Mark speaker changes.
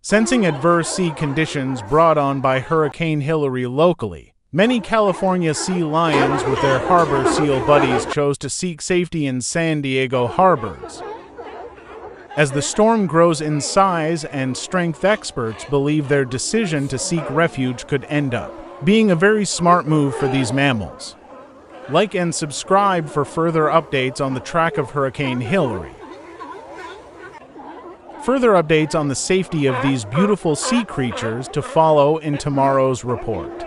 Speaker 1: Sensing adverse sea conditions brought on by Hurricane Hilary locally, many California sea lions with their harbor seal buddies chose to seek safety in San Diego harbors. As the storm grows in size and strength, experts believe their decision to seek refuge could end up being a very smart move for these mammals. Like and subscribe for further updates on the track of Hurricane Hilary. Further updates on the safety of these beautiful sea creatures to follow in tomorrow's report.